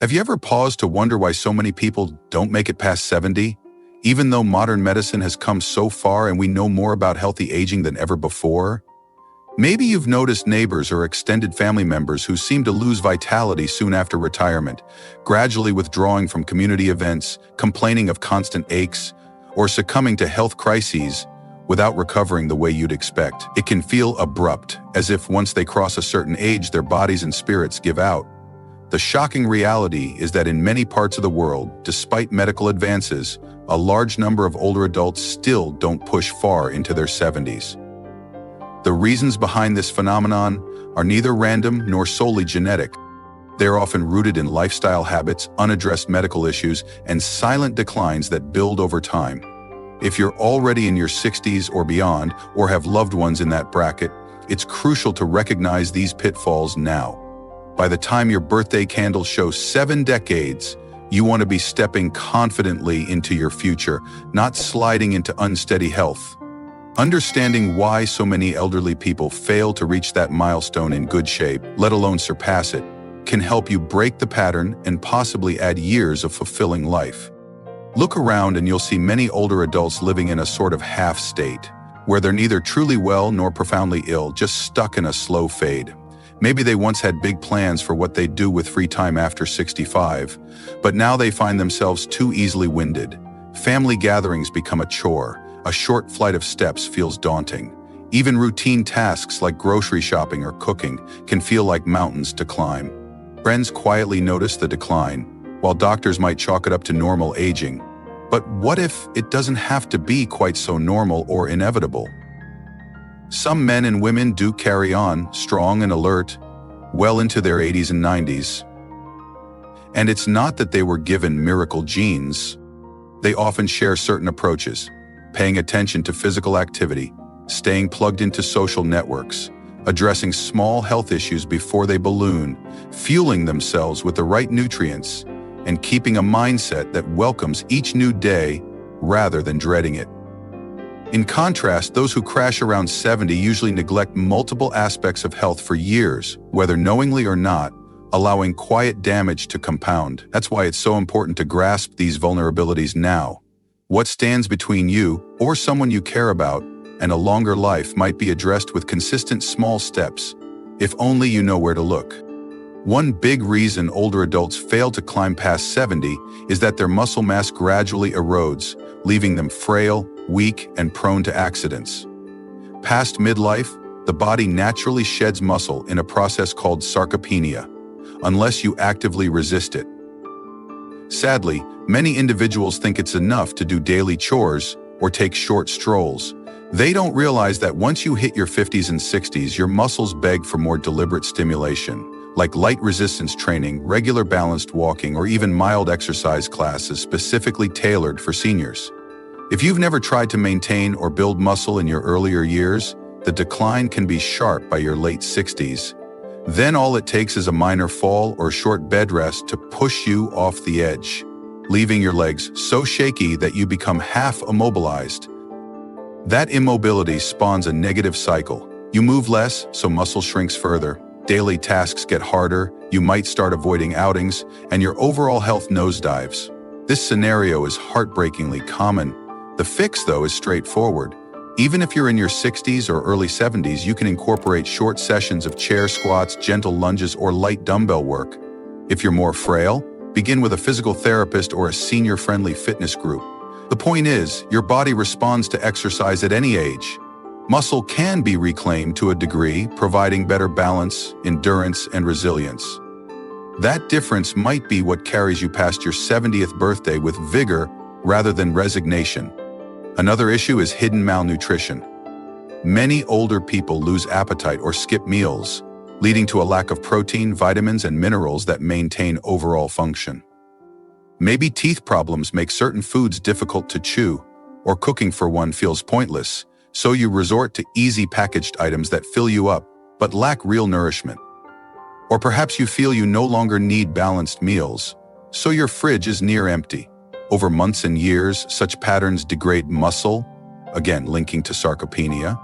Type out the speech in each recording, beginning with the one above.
Have you ever paused to wonder why so many people don't make it past 70? Even though modern medicine has come so far and we know more about healthy aging than ever before? Maybe you've noticed neighbors or extended family members who seem to lose vitality soon after retirement, gradually withdrawing from community events, complaining of constant aches, or succumbing to health crises without recovering the way you'd expect. It can feel abrupt, as if once they cross a certain age, their bodies and spirits give out. The shocking reality is that in many parts of the world, despite medical advances, a large number of older adults still don't push far into their 70s. The reasons behind this phenomenon are neither random nor solely genetic. They are often rooted in lifestyle habits, unaddressed medical issues, and silent declines that build over time. If you're already in your 60s or beyond, or have loved ones in that bracket, it's crucial to recognize these pitfalls now. By the time your birthday candles show 7 decades, you want to be stepping confidently into your future, not sliding into unsteady health. Understanding why so many elderly people fail to reach that milestone in good shape, let alone surpass it, can help you break the pattern and possibly add years of fulfilling life. Look around and you'll see many older adults living in a sort of half state, where they're neither truly well nor profoundly ill, just stuck in a slow fade. Maybe they once had big plans for what they'd do with free time after 65, but now they find themselves too easily winded. Family gatherings become a chore. A short flight of steps feels daunting. Even routine tasks like grocery shopping or cooking can feel like mountains to climb. Friends quietly notice the decline, while doctors might chalk it up to normal aging. But what if it doesn't have to be quite so normal or inevitable? Some men and women do carry on, strong and alert, well into their 80s and 90s. And it's not that they were given miracle genes. They often share certain approaches, paying attention to physical activity, staying plugged into social networks, addressing small health issues before they balloon, fueling themselves with the right nutrients, and keeping a mindset that welcomes each new day rather than dreading it. In contrast, those who crash around 70 usually neglect multiple aspects of health for years, whether knowingly or not, allowing quiet damage to compound. That's why it's so important to grasp these vulnerabilities now. What stands between you or someone you care about and a longer life might be addressed with consistent small steps, if only you know where to look. One big reason older adults fail to climb past 70 is that their muscle mass gradually erodes, leaving them frail, weak, and prone to accidents. Past midlife, the body naturally sheds muscle in a process called sarcopenia, unless you actively resist it. Sadly, many individuals think it's enough to do daily chores or take short strolls. They don't realize that once you hit your 50s and 60s, your muscles beg for more deliberate stimulation, like light resistance training, regular balanced walking, or even mild exercise classes specifically tailored for seniors. If you've never tried to maintain or build muscle in your earlier years, the decline can be sharp by your late 60s. Then all it takes is a minor fall or short bed rest to push you off the edge, leaving your legs so shaky that you become half immobilized. That immobility spawns a negative cycle. You move less, so muscle shrinks further. Daily tasks get harder, you might start avoiding outings, and your overall health nosedives. This scenario is heartbreakingly common. The fix, though, is straightforward. Even if you're in your 60s or early 70s, you can incorporate short sessions of chair squats, gentle lunges, or light dumbbell work. If you're more frail, begin with a physical therapist or a senior-friendly fitness group. The point is, your body responds to exercise at any age. Muscle can be reclaimed to a degree, providing better balance, endurance, and resilience. That difference might be what carries you past your 70th birthday with vigor rather than resignation. Another issue is hidden malnutrition. Many older people lose appetite or skip meals, leading to a lack of protein, vitamins, and minerals that maintain overall function. Maybe teeth problems make certain foods difficult to chew, or cooking for one feels pointless, so you resort to easy packaged items that fill you up but lack real nourishment. Or perhaps you feel you no longer need balanced meals, so your fridge is near empty. Over months and years, such patterns degrade muscle, again linking to sarcopenia,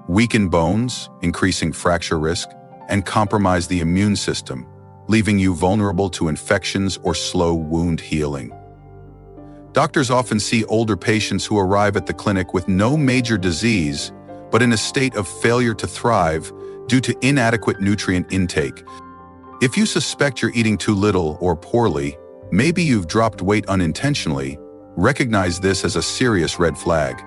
weaken bones, increasing fracture risk, and compromise the immune system, leaving you vulnerable to infections or slow wound healing. Doctors often see older patients who arrive at the clinic with no major disease, but in a state of failure to thrive due to inadequate nutrient intake. If you suspect you're eating too little or poorly, maybe you've dropped weight unintentionally, recognize this as a serious red flag.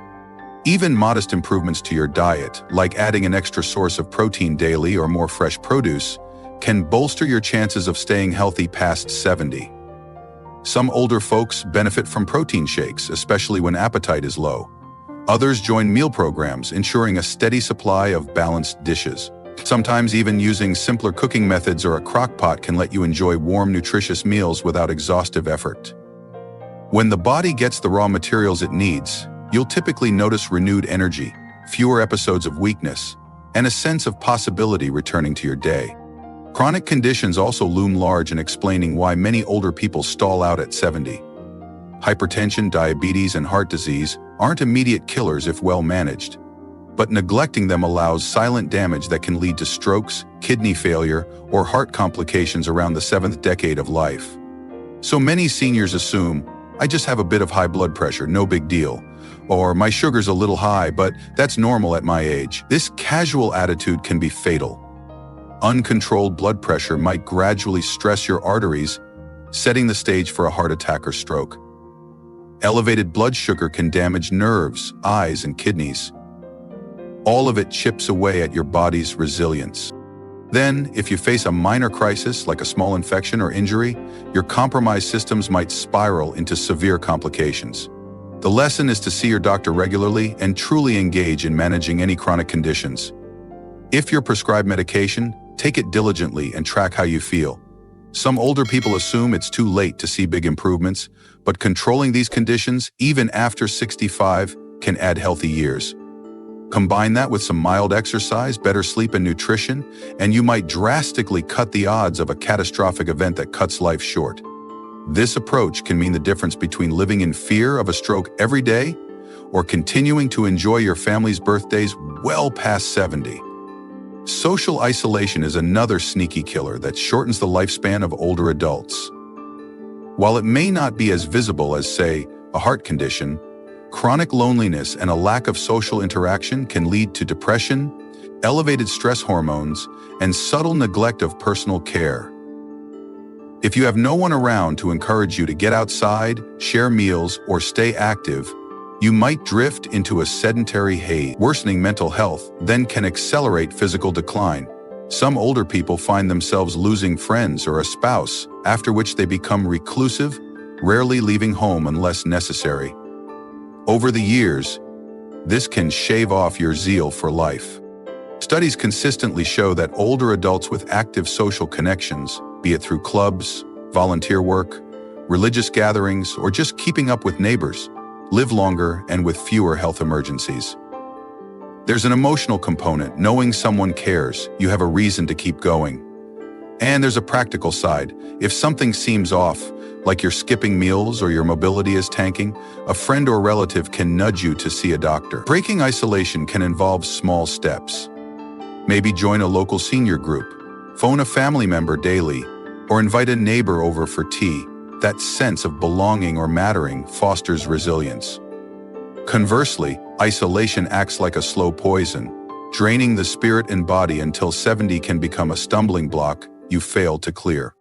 Even modest improvements to your diet, like adding an extra source of protein daily or more fresh produce, can bolster your chances of staying healthy past 70. Some older folks benefit from protein shakes, especially when appetite is low. Others join meal programs, ensuring a steady supply of balanced dishes. Sometimes even using simpler cooking methods or a crock pot can let you enjoy warm, nutritious meals without exhaustive effort. When the body gets the raw materials it needs, you'll typically notice renewed energy, fewer episodes of weakness, and a sense of possibility returning to your day. Chronic conditions also loom large in explaining why many older people stall out at 70. Hypertension, diabetes, and heart disease aren't immediate killers if well managed, but neglecting them allows silent damage that can lead to strokes, kidney failure, or heart complications around the 7th decade of life. So many seniors assume, I just have a bit of high blood pressure, no big deal. Or my sugar's a little high, but that's normal at my age. This casual attitude can be fatal. Uncontrolled blood pressure might gradually stress your arteries, setting the stage for a heart attack or stroke. Elevated blood sugar can damage nerves, eyes, and kidneys. All of it chips away at your body's resilience. Then, if you face a minor crisis like a small infection or injury, your compromised systems might spiral into severe complications. The lesson is to see your doctor regularly and truly engage in managing any chronic conditions. If you're prescribed medication, take it diligently and track how you feel. Some older people assume it's too late to see big improvements, but controlling these conditions, even after 65, can add healthy years. Combine that with some mild exercise, better sleep and nutrition, and you might drastically cut the odds of a catastrophic event that cuts life short. This approach can mean the difference between living in fear of a stroke every day or continuing to enjoy your family's birthdays well past 70. Social isolation is another sneaky killer that shortens the lifespan of older adults. While it may not be as visible as, say, a heart condition, chronic loneliness and a lack of social interaction can lead to depression, elevated stress hormones, and subtle neglect of personal care. If you have no one around to encourage you to get outside, share meals, or stay active, you might drift into a sedentary haze. Worsening mental health then can accelerate physical decline. Some older people find themselves losing friends or a spouse, after which they become reclusive, rarely leaving home unless necessary. Over the years, this can shave off your zeal for life. Studies consistently show that older adults with active social connections, be it through clubs, volunteer work, religious gatherings, or just keeping up with neighbors, live longer and with fewer health emergencies. There's an emotional component. Knowing someone cares, you have a reason to keep going. And there's a practical side. If something seems off, like you're skipping meals or your mobility is tanking, a friend or relative can nudge you to see a doctor. Breaking isolation can involve small steps. Maybe join a local senior group, phone a family member daily, or invite a neighbor over for tea. That sense of belonging or mattering fosters resilience. Conversely, isolation acts like a slow poison, draining the spirit and body until 70 can become a stumbling block you fail to clear.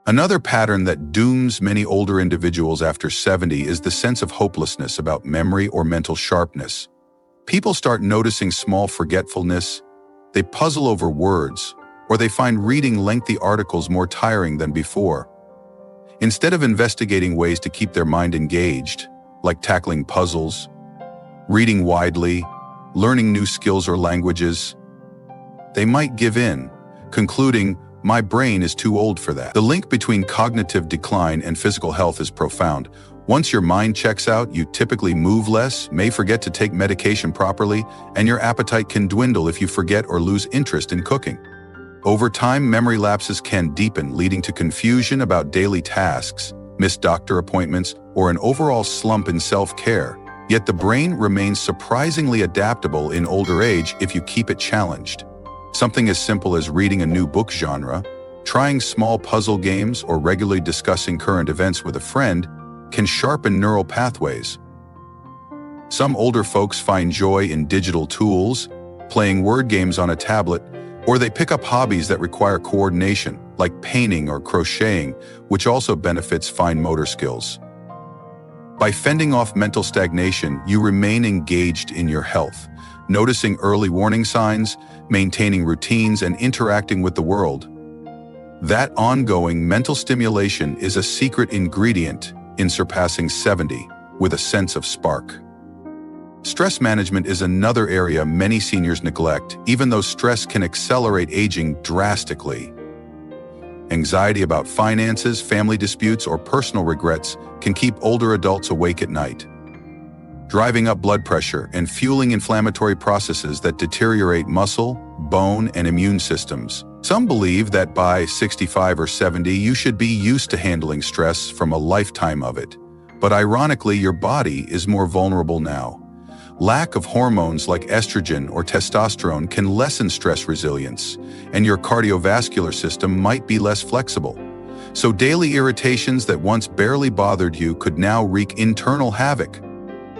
Another pattern that dooms many older individuals after 70 is the sense of hopelessness about memory or mental sharpness. People start noticing small forgetfulness, they puzzle over words, or they find reading lengthy articles more tiring than before. Instead of investigating ways to keep their mind engaged, like tackling puzzles, reading widely, learning new skills or languages, they might give in, concluding, my brain is too old for that. The link between cognitive decline and physical health is profound. Once your mind checks out, you typically move less, may forget to take medication properly, and your appetite can dwindle if you forget or lose interest in cooking. Over time, memory lapses can deepen, leading to confusion about daily tasks, missed doctor appointments, or an overall slump in self-care. Yet the brain remains surprisingly adaptable in older age if you keep it challenged. Something as simple as reading a new book genre, Trying small puzzle games or regularly discussing current events with a friend can sharpen neural pathways. Some older folks find joy in digital tools, playing word games on a tablet, or they pick up hobbies that require coordination, like painting or crocheting, which also benefits fine motor skills. By fending off mental stagnation, you remain engaged in your health, noticing early warning signs, maintaining routines, and interacting with the world. That ongoing mental stimulation is a secret ingredient in surpassing 70 with a sense of spark. Stress management is another area many seniors neglect, even though stress can accelerate aging drastically. Anxiety about finances, family disputes, or personal regrets can keep older adults awake at night, driving up blood pressure and fueling inflammatory processes that deteriorate muscle, bone, and immune systems. Some believe that by 65 or 70, you should be used to handling stress from a lifetime of it. But ironically, your body is more vulnerable now. Lack of hormones like estrogen or testosterone can lessen stress resilience, and your cardiovascular system might be less flexible. So daily irritations that once barely bothered you could now wreak internal havoc.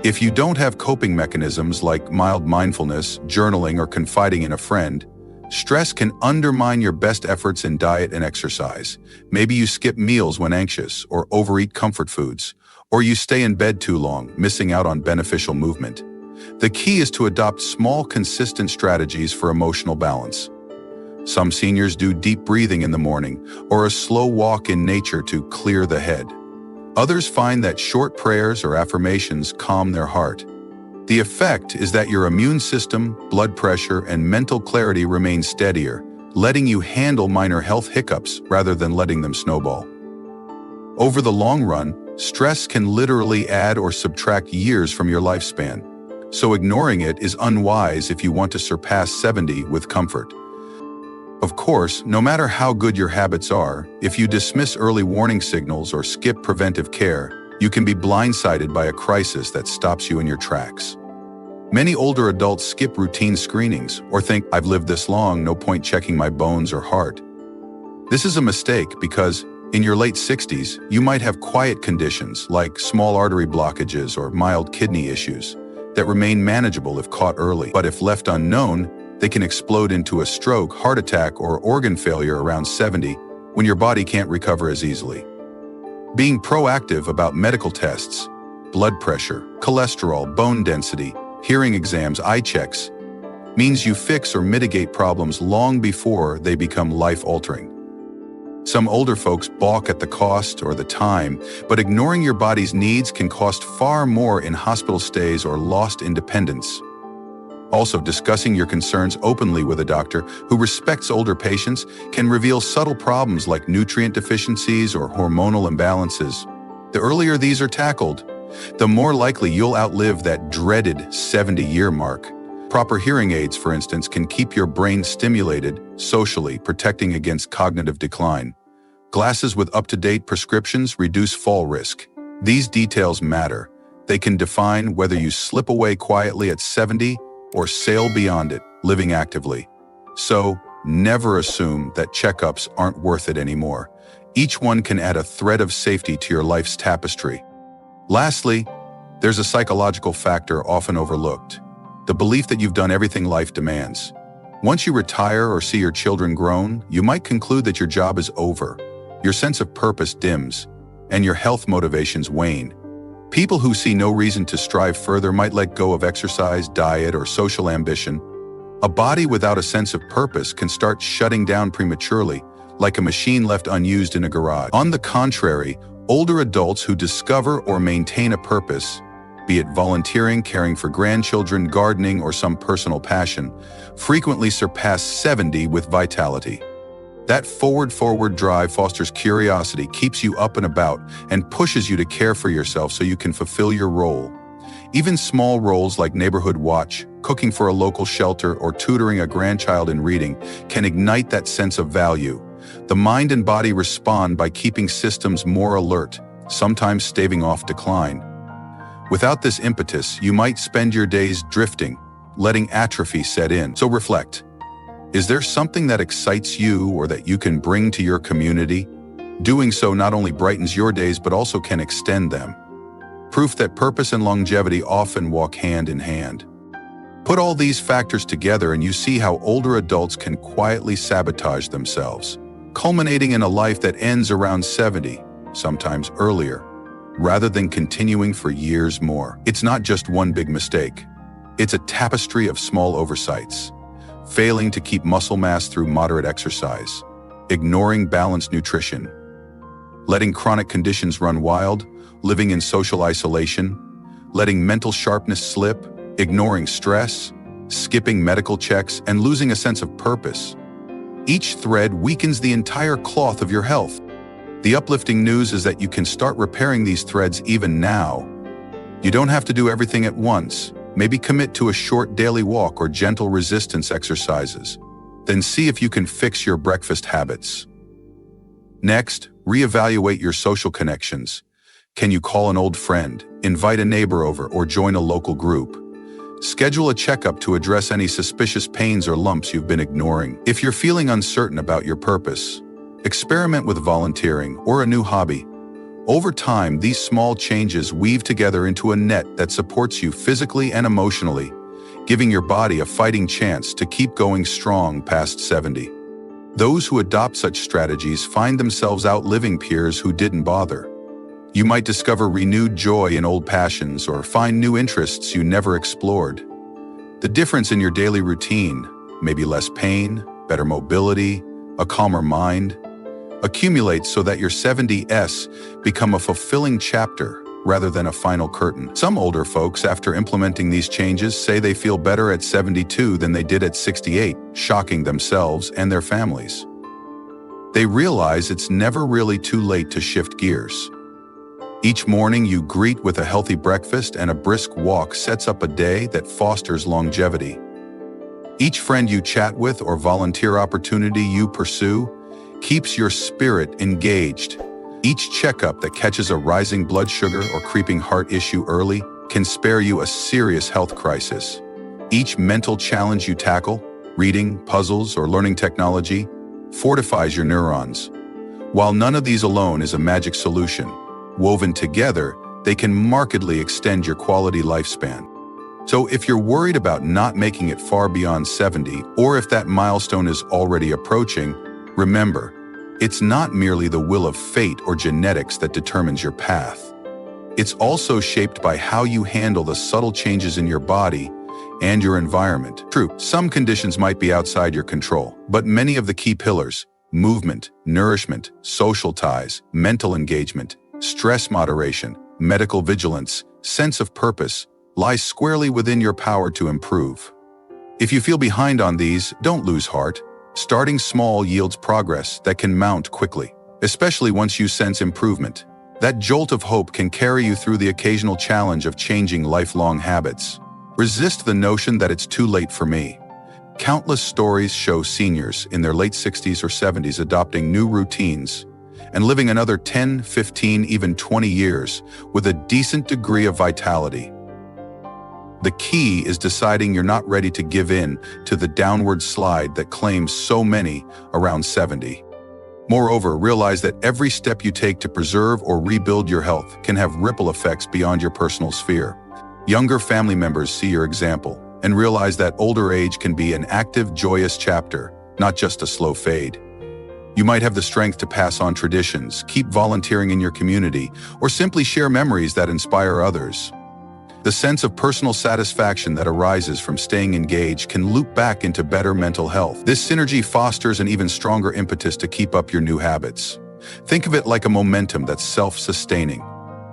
If you don't have coping mechanisms like mild mindfulness, journaling, or confiding in a friend, stress can undermine your best efforts in diet and exercise. Maybe you skip meals when anxious, or overeat comfort foods, or you stay in bed too long, missing out on beneficial movement. The key is to adopt small, consistent strategies for emotional balance. Some seniors do deep breathing in the morning or a slow walk in nature to clear the head. Others find that short prayers or affirmations calm their heart. The effect is that your immune system, blood pressure, and mental clarity remain steadier, letting you handle minor health hiccups rather than letting them snowball. Over the long run, stress can literally add or subtract years from your lifespan. So ignoring it is unwise if you want to surpass 70 with comfort. Of course, no matter how good your habits are, if you dismiss early warning signals or skip preventive care, you can be blindsided by a crisis that stops you in your tracks. Many older adults skip routine screenings or think, "I've lived this long, no point checking my bones or heart." This is a mistake because in your late 60s, you might have quiet conditions like small artery blockages or mild kidney issues that remain manageable if caught early. But if left unknown, they can explode into a stroke, heart attack, or organ failure around 70 when your body can't recover as easily. Being proactive about medical tests, blood pressure, cholesterol, bone density, hearing exams, eye checks, means you fix or mitigate problems long before they become life-altering. Some older folks balk at the cost or the time, but ignoring your body's needs can cost far more in hospital stays or lost independence. Also, discussing your concerns openly with a doctor who respects older patients can reveal subtle problems like nutrient deficiencies or hormonal imbalances. The earlier these are tackled, the more likely you'll outlive that dreaded 70-year mark. Proper hearing aids, for instance, can keep your brain stimulated socially, protecting against cognitive decline. Glasses with up-to-date prescriptions reduce fall risk. These details matter. They can define whether you slip away quietly at 70 or sail beyond it, living actively. So, never assume that checkups aren't worth it anymore. Each one can add a thread of safety to your life's tapestry. Lastly, there's a psychological factor often overlooked: the belief that you've done everything life demands. Once you retire or see your children grown, you might conclude that your job is over. Your sense of purpose dims, and your health motivations wane. People who see no reason to strive further might let go of exercise, diet, or social ambition. A body without a sense of purpose can start shutting down prematurely, like a machine left unused in a garage. On the contrary, older adults who discover or maintain a purpose, be it volunteering, caring for grandchildren, gardening, or some personal passion, frequently surpass 70 with vitality. That forward drive fosters curiosity, keeps you up and about, and pushes you to care for yourself so you can fulfill your role. Even small roles like neighborhood watch, cooking for a local shelter, or tutoring a grandchild in reading can ignite that sense of value. The mind and body respond by keeping systems more alert, sometimes staving off decline. Without this impetus, you might spend your days drifting, letting atrophy set in. So reflect. Is there something that excites you or that you can bring to your community? Doing so not only brightens your days but also can extend them. Proof that purpose and longevity often walk hand in hand. Put all these factors together and you see how older adults can quietly sabotage themselves, culminating in a life that ends around 70, sometimes earlier, rather than continuing for years more. It's not just one big mistake. It's a tapestry of small oversights. Failing to keep muscle mass through moderate exercise, ignoring balanced nutrition, letting chronic conditions run wild, living in social isolation, letting mental sharpness slip, ignoring stress, skipping medical checks, and losing a sense of purpose. Each thread weakens the entire cloth of your health. The uplifting news is that you can start repairing these threads even now. You don't have to do everything at once. Maybe commit to a short daily walk or gentle resistance exercises. Then see if you can fix your breakfast habits. Next, reevaluate your social connections. Can you call an old friend, invite a neighbor over, or join a local group? Schedule a checkup to address any suspicious pains or lumps you've been ignoring. If you're feeling uncertain about your purpose, experiment with volunteering or a new hobby. Over time, these small changes weave together into a net that supports you physically and emotionally, giving your body a fighting chance to keep going strong past 70. Those who adopt such strategies find themselves outliving peers who didn't bother. You might discover renewed joy in old passions or find new interests you never explored. The difference in your daily routine, maybe less pain, better mobility, a calmer mind, accumulates so that your 70s become a fulfilling chapter rather than a final curtain. Some older folks, after implementing these changes, say they feel better at 72 than they did at 68, shocking themselves and their families. They realize it's never really too late to shift gears. Each morning you greet with a healthy breakfast and a brisk walk sets up a day that fosters longevity. Each friend you chat with or volunteer opportunity you pursue keeps your spirit engaged. Each checkup that catches a rising blood sugar or creeping heart issue early can spare you a serious health crisis. Each mental challenge you tackle, reading, puzzles, or learning technology, fortifies your neurons. While none of these alone is a magic solution, woven together, they can markedly extend your quality lifespan. So if you're worried about not making it far beyond 70, or if that milestone is already approaching, remember, it's not merely the will of fate or genetics that determines your path. It's also shaped by how you handle the subtle changes in your body and your environment. True, some conditions might be outside your control, but many of the key pillars, movement, nourishment, social ties, mental engagement, stress moderation, medical vigilance, sense of purpose, lie squarely within your power to improve. If you feel behind on these, don't lose heart. Starting small yields progress that can mount quickly, especially once you sense improvement. That jolt of hope can carry you through the occasional challenge of changing lifelong habits. Resist the notion that it's too late for me. Countless stories show seniors in their late 60s or 70s adopting new routines and living another 10, 15, even 20 years with a decent degree of vitality. The key is deciding you're not ready to give in to the downward slide that claims so many around 70. Moreover, realize that every step you take to preserve or rebuild your health can have ripple effects beyond your personal sphere. Younger family members see your example and realize that older age can be an active, joyous chapter, not just a slow fade. You might have the strength to pass on traditions, keep volunteering in your community, or simply share memories that inspire others. The sense of personal satisfaction that arises from staying engaged can loop back into better mental health. This synergy fosters an even stronger impetus to keep up your new habits. Think of it like a momentum that's self-sustaining.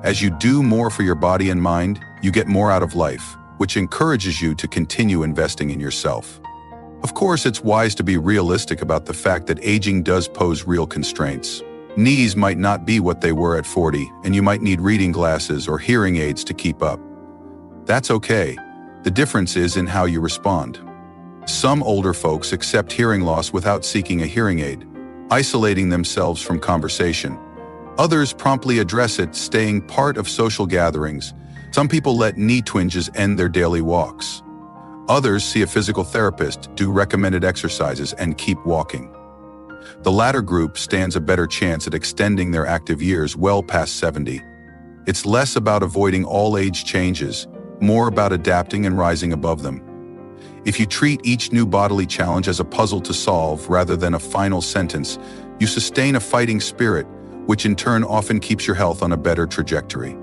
As you do more for your body and mind, you get more out of life, which encourages you to continue investing in yourself. Of course, it's wise to be realistic about the fact that aging does pose real constraints. Knees might not be what they were at 40, and you might need reading glasses or hearing aids to keep up. That's okay. The difference is in how you respond. Some older folks accept hearing loss without seeking a hearing aid, isolating themselves from conversation. Others promptly address it, staying part of social gatherings. Some people let knee twinges end their daily walks. Others see a physical therapist, do recommended exercises, and keep walking. The latter group stands a better chance at extending their active years well past 70. It's less about avoiding all age changes, more about adapting and rising above them. If you treat each new bodily challenge as a puzzle to solve rather than a final sentence, you sustain a fighting spirit, which in turn often keeps your health on a better trajectory.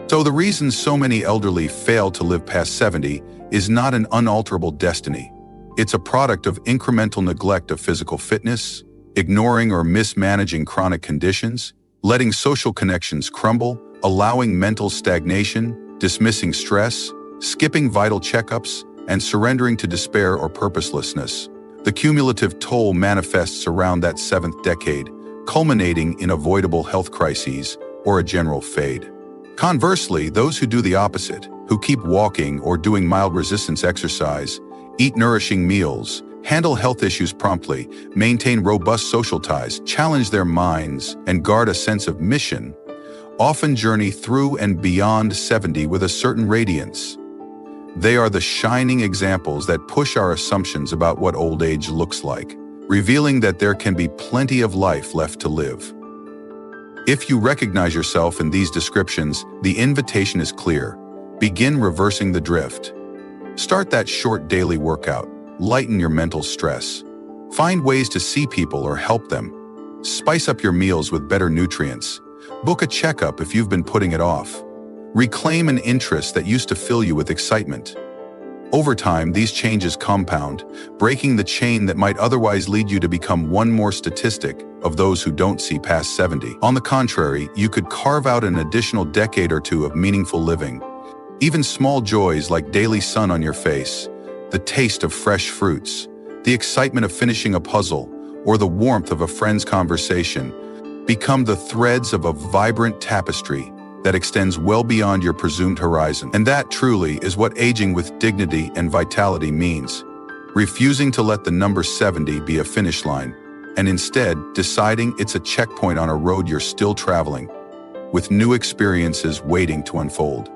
So the reason so many elderly fail to live past 70 is not an unalterable destiny. It's a product of incremental neglect of physical fitness, ignoring or mismanaging chronic conditions, letting social connections crumble, allowing mental stagnation, dismissing stress, skipping vital checkups, and surrendering to despair or purposelessness. The cumulative toll manifests around that seventh decade, culminating in avoidable health crises or a general fade. Conversely, those who do the opposite, who keep walking or doing mild resistance exercise, eat nourishing meals, handle health issues promptly, maintain robust social ties, challenge their minds, and guard a sense of mission, often journey through and beyond 70 with a certain radiance. They are the shining examples that push our assumptions about what old age looks like, revealing that there can be plenty of life left to live. If you recognize yourself in these descriptions, the invitation is clear. Begin reversing the drift. Start that short daily workout. Lighten your mental stress. Find ways to see people or help them. Spice up your meals with better nutrients. Book a checkup if you've been putting it off. Reclaim an interest that used to fill you with excitement. Over time, these changes compound, breaking the chain that might otherwise lead you to become one more statistic of those who don't see past 70. On the contrary, you could carve out an additional decade or two of meaningful living. Even small joys like daily sun on your face, the taste of fresh fruits, the excitement of finishing a puzzle, or the warmth of a friend's conversation become the threads of a vibrant tapestry that extends well beyond your presumed horizon. And that truly is what aging with dignity and vitality means. Refusing to let the number 70 be a finish line, and instead deciding it's a checkpoint on a road you're still traveling, with new experiences waiting to unfold.